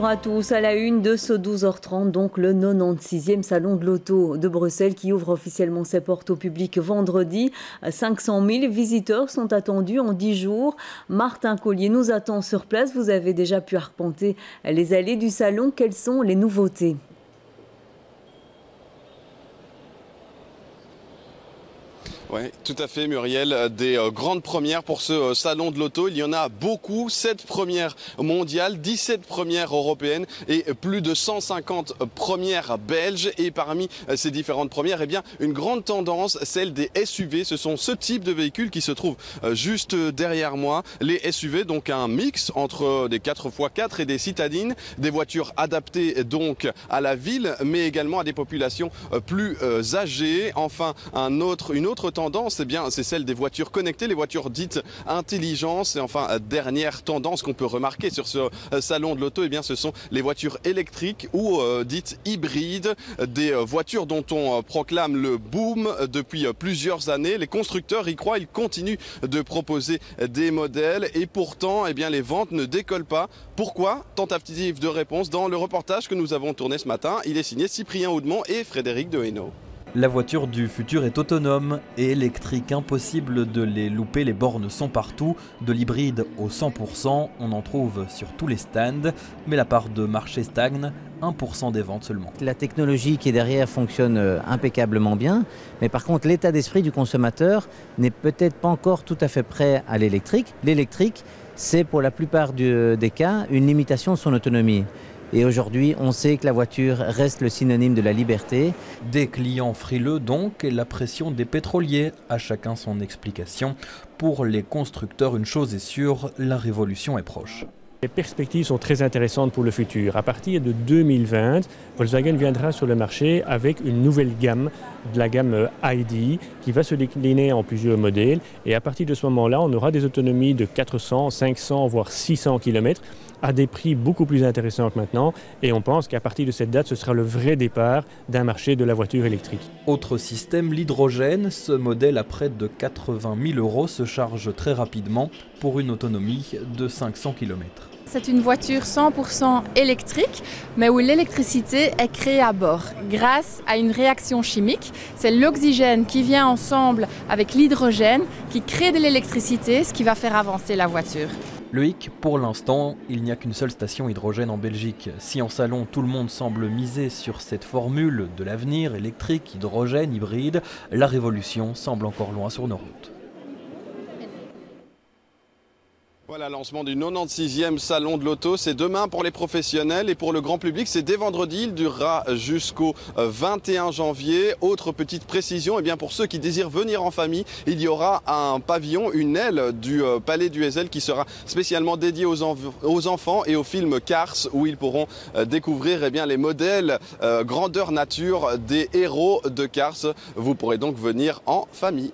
Bonjour à tous. À la une de ce 12h30, donc le 96e Salon de l'Auto de Bruxelles qui ouvre officiellement ses portes au public vendredi. 500 000 visiteurs sont attendus en 10 jours. Martin Collier nous attend sur place. Vous avez déjà pu arpenter les allées du salon. Quelles sont les nouveautés ? Oui, tout à fait Muriel, des grandes premières pour ce salon de l'auto. Il y en a beaucoup, 7 premières mondiales, 17 premières européennes et plus de 150 premières belges. Et parmi ces différentes premières, eh bien, une grande tendance, celle des SUV. Ce sont ce type de véhicules qui se trouvent juste derrière moi. Les SUV, donc un mix entre des 4x4 et des citadines, des voitures adaptées donc à la ville, mais également à des populations plus âgées. Enfin, une autre tendance, eh bien, c'est celle des voitures connectées, les voitures dites intelligence. Et enfin, dernière tendance qu'on peut remarquer sur ce salon de l'auto, eh bien, ce sont les voitures électriques ou dites hybrides, des voitures dont on proclame le boom depuis plusieurs années. Les constructeurs y croient, ils continuent de proposer des modèles et pourtant, eh bien, les ventes ne décollent pas. Pourquoi ? Tentative de réponse dans le reportage que nous avons tourné ce matin. Il est signé Cyprien Houdemont et Frédéric Dehainaut. La voiture du futur est autonome et électrique, impossible de les louper, les bornes sont partout. De l'hybride au 100%, on en trouve sur tous les stands, mais la part de marché stagne, 1% des ventes seulement. La technologie qui est derrière fonctionne impeccablement bien, mais par contre l'état d'esprit du consommateur n'est peut-être pas encore tout à fait prêt à l'électrique. L'électrique, c'est pour la plupart des cas une limitation de son autonomie. Et aujourd'hui, on sait que la voiture reste le synonyme de la liberté. Des clients frileux donc, et la pression des pétroliers. À chacun son explication. Pour les constructeurs, une chose est sûre, la révolution est proche. Les perspectives sont très intéressantes pour le futur. À partir de 2020, Volkswagen viendra sur le marché avec une nouvelle gamme, de la gamme ID, qui va se décliner en plusieurs modèles. Et à partir de ce moment-là, on aura des autonomies de 400, 500, voire 600 km à des prix beaucoup plus intéressants que maintenant. Et on pense qu'à partir de cette date, ce sera le vrai départ d'un marché de la voiture électrique. Autre système, l'hydrogène. Ce modèle à près de 80 000 € se charge très rapidement pour une autonomie de 500 km. C'est une voiture 100% électrique, mais où l'électricité est créée à bord grâce à une réaction chimique. C'est l'oxygène qui vient ensemble avec l'hydrogène qui crée de l'électricité, ce qui va faire avancer la voiture. Le hic, pour l'instant, il n'y a qu'une seule station hydrogène en Belgique. Si en salon, tout le monde semble miser sur cette formule de l'avenir, électrique, hydrogène, hybride, la révolution semble encore loin sur nos routes. Voilà, lancement du 96e Salon de l'Auto, c'est demain pour les professionnels et pour le grand public, c'est dès vendredi, il durera jusqu'au 21 janvier. Autre petite précision, eh bien pour ceux qui désirent venir en famille, il y aura un pavillon, une aile du Palais du Heysel qui sera spécialement dédié aux enfants et au film Cars où ils pourront découvrir eh bien, les modèles grandeur nature des héros de Cars. Vous pourrez donc venir en famille.